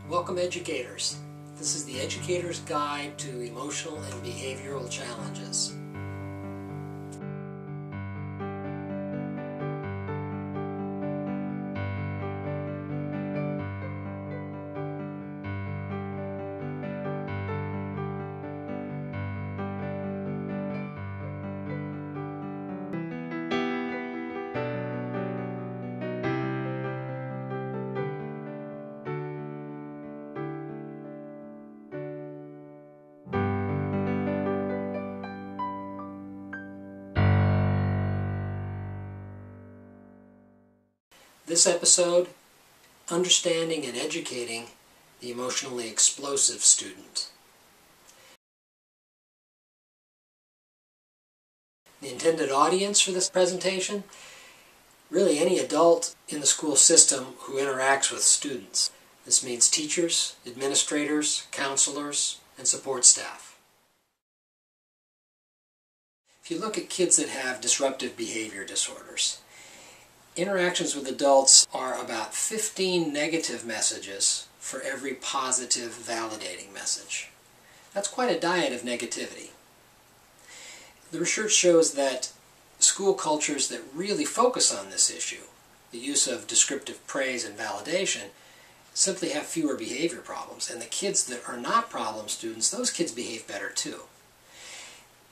Welcome, educators. This is the Educator's Guide to Emotional and Behavioral Challenges. This episode, Understanding and Educating the Emotionally Explosive Student. The intended audience for this presentation, really any adult in the school system who interacts with students. This means teachers, administrators, counselors, and support staff. If you look at kids that have disruptive behavior disorders, interactions with adults are about 15 negative messages for every positive, validating message. That's quite a diet of negativity. The research shows that school cultures that really focus on this issue, the use of descriptive praise and validation, simply have fewer behavior problems. And the kids that are not problem students, those kids behave better too.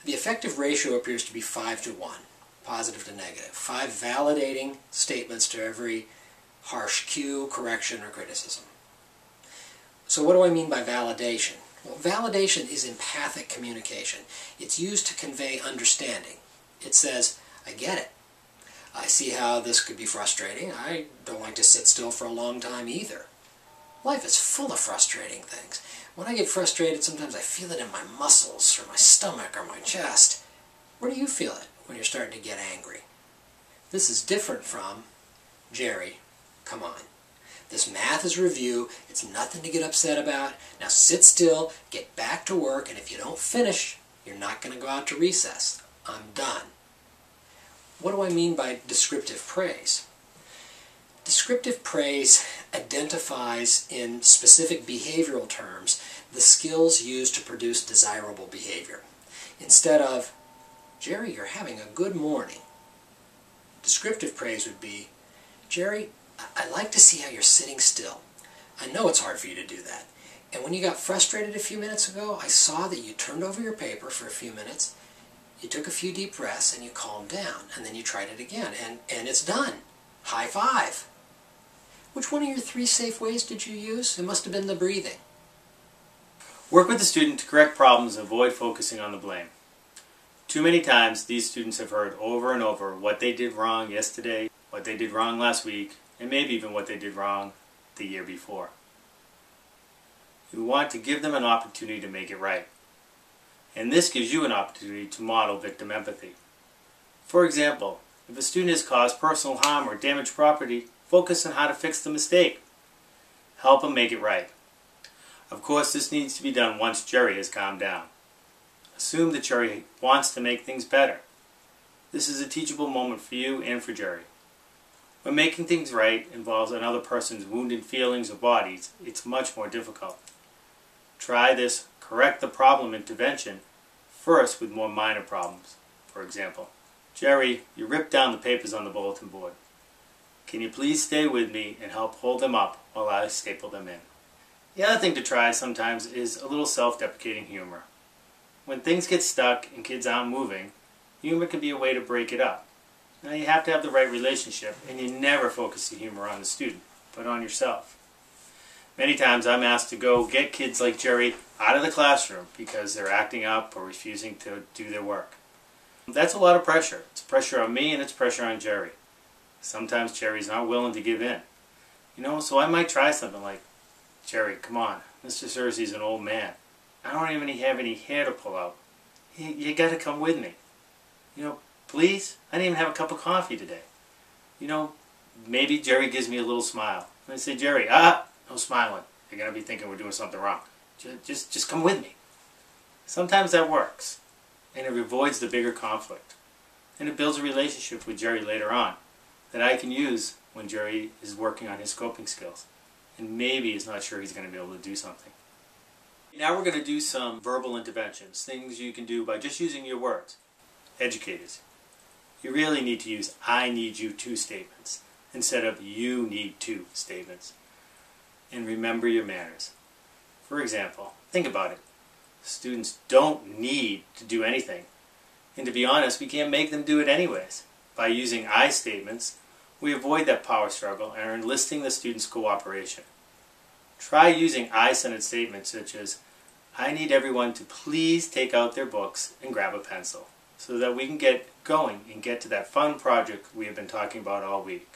The effective ratio appears to be 5 to 1. Positive to negative. 5 validating statements to every harsh cue, correction, or criticism. So what do I mean by validation? Well, validation is empathic communication. It's used to convey understanding. It says, I get it. I see how this could be frustrating. I don't like to sit still for a long time either. Life is full of frustrating things. When I get frustrated, sometimes I feel it in my muscles, or my stomach, or my chest. Where do you feel it when you're starting to get angry? This is different from, Jerry, come on. This math is review. It's nothing to get upset about. Now sit still, get back to work, and if you don't finish, you're not going to go out to recess. I'm done. What do I mean by descriptive praise? Descriptive praise identifies in specific behavioral terms the skills used to produce desirable behavior. Instead of, Jerry, you're having a good morning. Descriptive praise would be, Jerry, I like to see how you're sitting still. I know it's hard for you to do that. And when you got frustrated a few minutes ago, I saw that you turned over your paper for a few minutes, you took a few deep breaths, and you calmed down. And then you tried it again, and it's done. High five. Which one of your 3 safe ways did you use? It must have been the breathing. Work with the student to correct problems and avoid focusing on the blame. Too many times these students have heard over and over what they did wrong yesterday, what they did wrong last week, and maybe even what they did wrong the year before. You want to give them an opportunity to make it right. And this gives you an opportunity to model victim empathy. For example, if a student has caused personal harm or damaged property, focus on how to fix the mistake. Help them make it right. Of course, this needs to be done once Jerry has calmed down. Assume that Jerry wants to make things better. This is a teachable moment for you and for Jerry. When making things right involves another person's wounded feelings or bodies, it's much more difficult. Try this correct the problem intervention first with more minor problems. For example, Jerry, you ripped down the papers on the bulletin board. Can you please stay with me and help hold them up while I staple them in? The other thing to try sometimes is a little self-deprecating humor. When things get stuck and kids aren't moving, humor can be a way to break it up. Now you have to have the right relationship, and you never focus the humor on the student, but on yourself. Many times I'm asked to go get kids like Jerry out of the classroom because they're acting up or refusing to do their work. That's a lot of pressure. It's pressure on me and it's pressure on Jerry. Sometimes Jerry's not willing to give in. So I might try something like, Jerry, come on, Mr. Cersei's an old man. I don't even have any hair to pull out. You gotta come with me. Please? I didn't even have a cup of coffee today. Maybe Jerry gives me a little smile. And I say, Jerry, no smiling. You're gonna be thinking we're doing something wrong. Just come with me. Sometimes that works, and it avoids the bigger conflict. And it builds a relationship with Jerry later on that I can use when Jerry is working on his coping skills. and maybe is not sure he's going to be able to do something. Now we're going to do some verbal interventions, things you can do by just using your words. Educators, you really need to use I need you to statements instead of you need to statements. And remember your manners. For example, think about it. Students don't need to do anything. And to be honest, we can't make them do it anyways. By using I statements, we avoid that power struggle and are enlisting the students' cooperation. Try using I-centered statements such as, I need everyone to please take out their books and grab a pencil, so that we can get going and get to that fun project we have been talking about all week.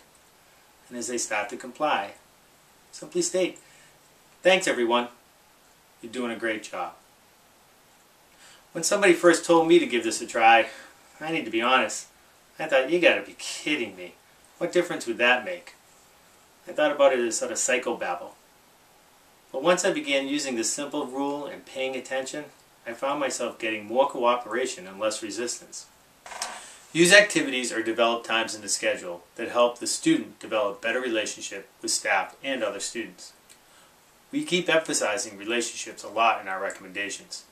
And as they start to comply, simply state, thanks everyone, you're doing a great job. When somebody first told me to give this a try, I need to be honest, I thought, you gotta be kidding me. What difference would that make? I thought about it as sort of psychobabble. But once I began using this simple rule and paying attention, I found myself getting more cooperation and less resistance. Use activities or develop times in the schedule that help the student develop better relationship with staff and other students. We keep emphasizing relationships a lot in our recommendations.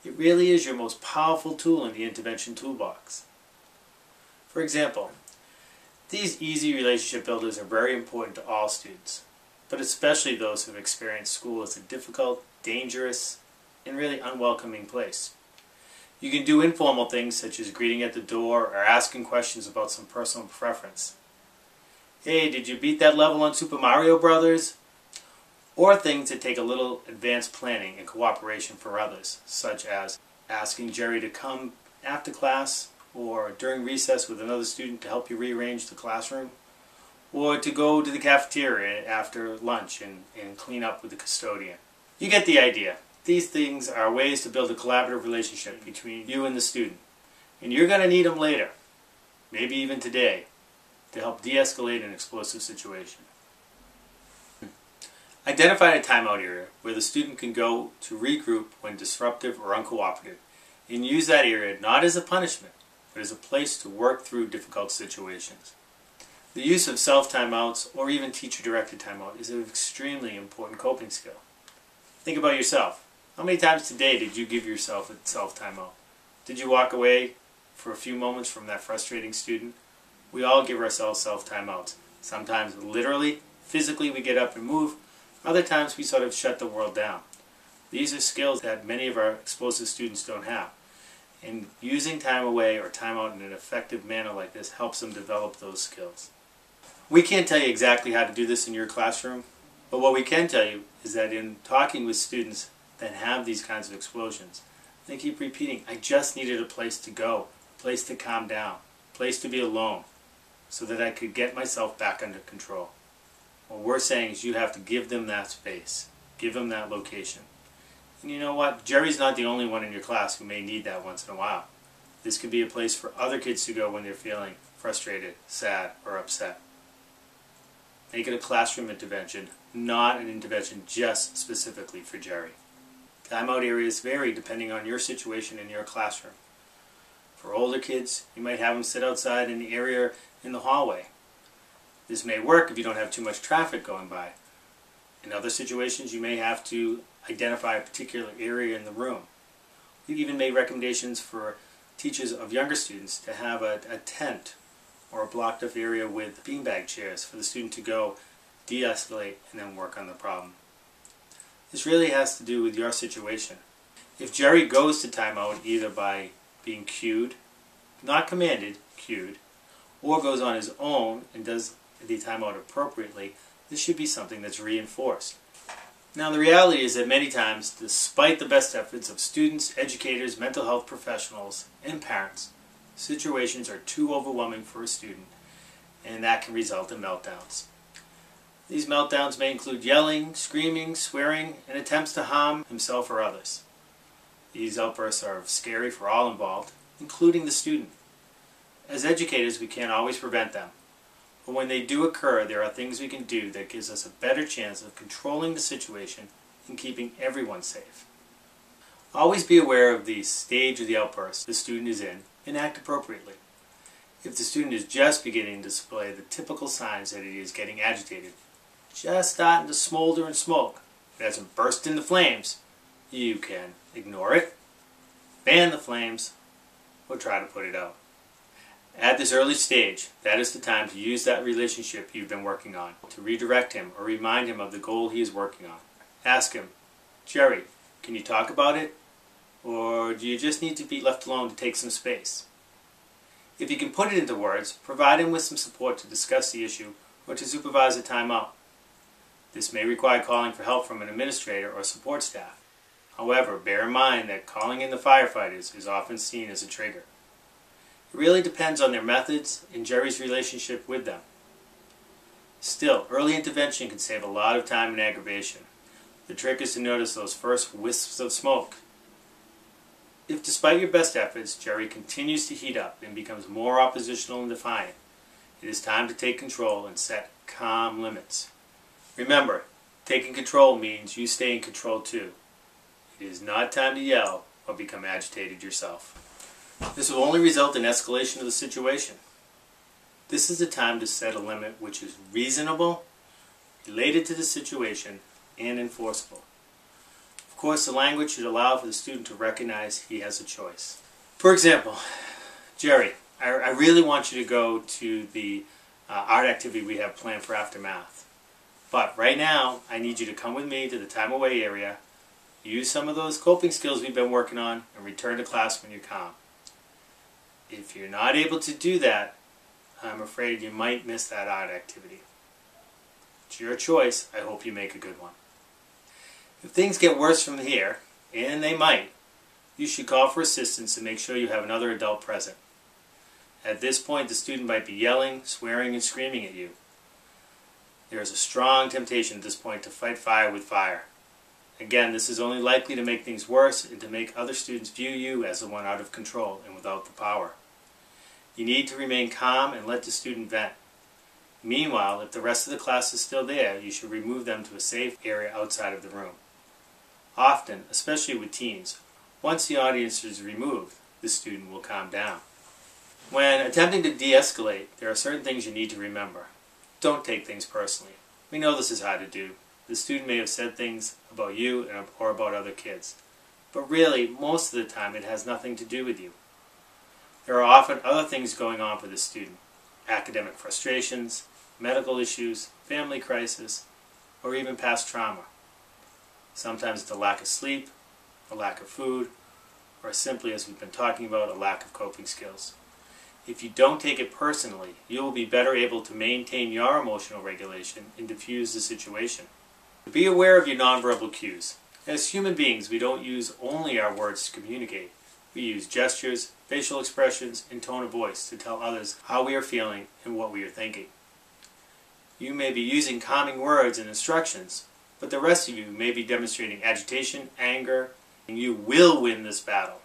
It really is your most powerful tool in the intervention toolbox. For example, these easy relationship builders are very important to all students, but especially those who have experienced school as a difficult, dangerous, and really unwelcoming place. You can do informal things such as greeting at the door or asking questions about some personal preference. Hey, did you beat that level on Super Mario Brothers? Or things that take a little advanced planning and cooperation for others, such as asking Jerry to come after class or during recess with another student to help you rearrange the classroom, or to go to the cafeteria after lunch and clean up with the custodian. You get the idea. These things are ways to build a collaborative relationship between you and the student. And you're going to need them later, maybe even today, to help de-escalate an explosive situation. Identify a timeout area where the student can go to regroup when disruptive or uncooperative, and use that area not as a punishment, but as a place to work through difficult situations. The use of self-timeouts or even teacher-directed timeout is an extremely important coping skill. Think about yourself. How many times today did you give yourself a self-timeout? Did you walk away for a few moments from that frustrating student? We all give ourselves self-timeouts. Sometimes literally, physically we get up and move. Other times we sort of shut the world down. These are skills that many of our explosive students don't have. And using time away or time out in an effective manner like this helps them develop those skills. We can't tell you exactly how to do this in your classroom, but what we can tell you is that in talking with students that have these kinds of explosions, they keep repeating, I just needed a place to go, a place to calm down, a place to be alone, so that I could get myself back under control. What we're saying is you have to give them that space, give them that location. And you know what? Jerry's not the only one in your class who may need that once in a while. This could be a place for other kids to go when they're feeling frustrated, sad, or upset. Make it a classroom intervention, not an intervention just specifically for Jerry. Timeout areas vary depending on your situation in your classroom. For older kids, you might have them sit outside in the area in the hallway. This may work if you don't have too much traffic going by. In other situations, you may have to identify a particular area in the room. We've even made recommendations for teachers of younger students to have a tent or a blocked off area with beanbag chairs for the student to go de-escalate and then work on the problem. This really has to do with your situation. If Jerry goes to timeout either by being cued, not commanded, cued, or goes on his own and does the timeout appropriately, this should be something that's reinforced. Now the reality is that many times, despite the best efforts of students, educators, mental health professionals, and parents, situations are too overwhelming for a student, and that can result in meltdowns. These meltdowns may include yelling, screaming, swearing, and attempts to harm himself or others. These outbursts are scary for all involved, including the student. As educators, we can't always prevent them. But when they do occur, there are things we can do that gives us a better chance of controlling the situation and keeping everyone safe. Always be aware of the stage of the outburst the student is in and act appropriately. If the student is just beginning to display the typical signs that he is getting agitated, just starting to smolder and smoke, it hasn't burst into flames, you can ignore it, fan the flames, or try to put it out. At this early stage, that is the time to use that relationship you've been working on, to redirect him or remind him of the goal he is working on. Ask him, Jerry, can you talk about it? Or do you just need to be left alone to take some space? If you can put it into words, provide him with some support to discuss the issue or to supervise a timeout. This may require calling for help from an administrator or support staff. However, bear in mind that calling in the firefighters is often seen as a trigger. It really depends on their methods and Jerry's relationship with them. Still, early intervention can save a lot of time and aggravation. The trick is to notice those first wisps of smoke. If despite your best efforts, Jerry continues to heat up and becomes more oppositional and defiant, it is time to take control and set calm limits. Remember, taking control means you stay in control too. It is not time to yell or become agitated yourself. This will only result in escalation of the situation. This is the time to set a limit which is reasonable, related to the situation, and enforceable. Of course, the language should allow for the student to recognize he has a choice. For example, Jerry, I really want you to go to the art activity we have planned for after math. But right now, I need you to come with me to the time away area, use some of those coping skills we've been working on, and return to class when you're calm. If you're not able to do that, I'm afraid you might miss that art activity. It's your choice. I hope you make a good one. If things get worse from here, and they might, you should call for assistance and make sure you have another adult present. At this point, the student might be yelling, swearing, and screaming at you. There is a strong temptation at this point to fight fire with fire. Again, this is only likely to make things worse and to make other students view you as the one out of control and without the power. You need to remain calm and let the student vent. Meanwhile, if the rest of the class is still there, you should remove them to a safe area outside of the room. Often, especially with teens, once the audience is removed, the student will calm down. When attempting to de-escalate, there are certain things you need to remember. Don't take things personally. We know this is hard to do. The student may have said things about you or about other kids. But really, most of the time, it has nothing to do with you. There are often other things going on for the student. Academic frustrations, medical issues, family crisis, or even past trauma. Sometimes it's a lack of sleep, a lack of food, or simply, as we've been talking about, a lack of coping skills. If you don't take it personally, you will be better able to maintain your emotional regulation and diffuse the situation. Be aware of your nonverbal cues. As human beings, we don't use only our words to communicate. We use gestures, facial expressions, and tone of voice to tell others how we are feeling and what we are thinking. You may be using calming words and instructions, but the rest of you may be demonstrating agitation, anger, and you will win this battle.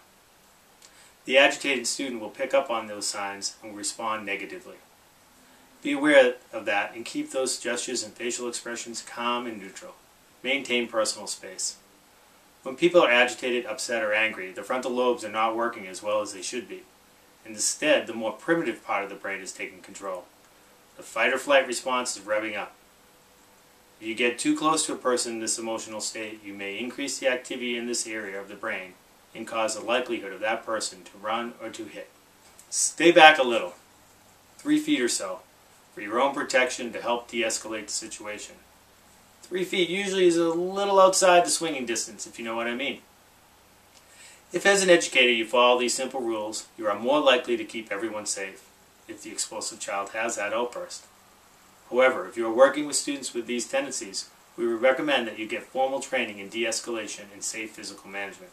The agitated student will pick up on those signs and will respond negatively. Be aware of that and keep those gestures and facial expressions calm and neutral. Maintain personal space. When people are agitated, upset, or angry, the frontal lobes are not working as well as they should be. Instead, the more primitive part of the brain is taking control. The fight or flight response is revving up. If you get too close to a person in this emotional state, you may increase the activity in this area of the brain and cause the likelihood of that person to run or to hit. Stay back a little, 3 feet or so, for your own protection to help de-escalate the situation. 3 feet usually is a little outside the swinging distance, if you know what I mean. If as an educator you follow these simple rules, you are more likely to keep everyone safe if the explosive child has that outburst. However, if you are working with students with these tendencies, we would recommend that you get formal training in de-escalation and safe physical management.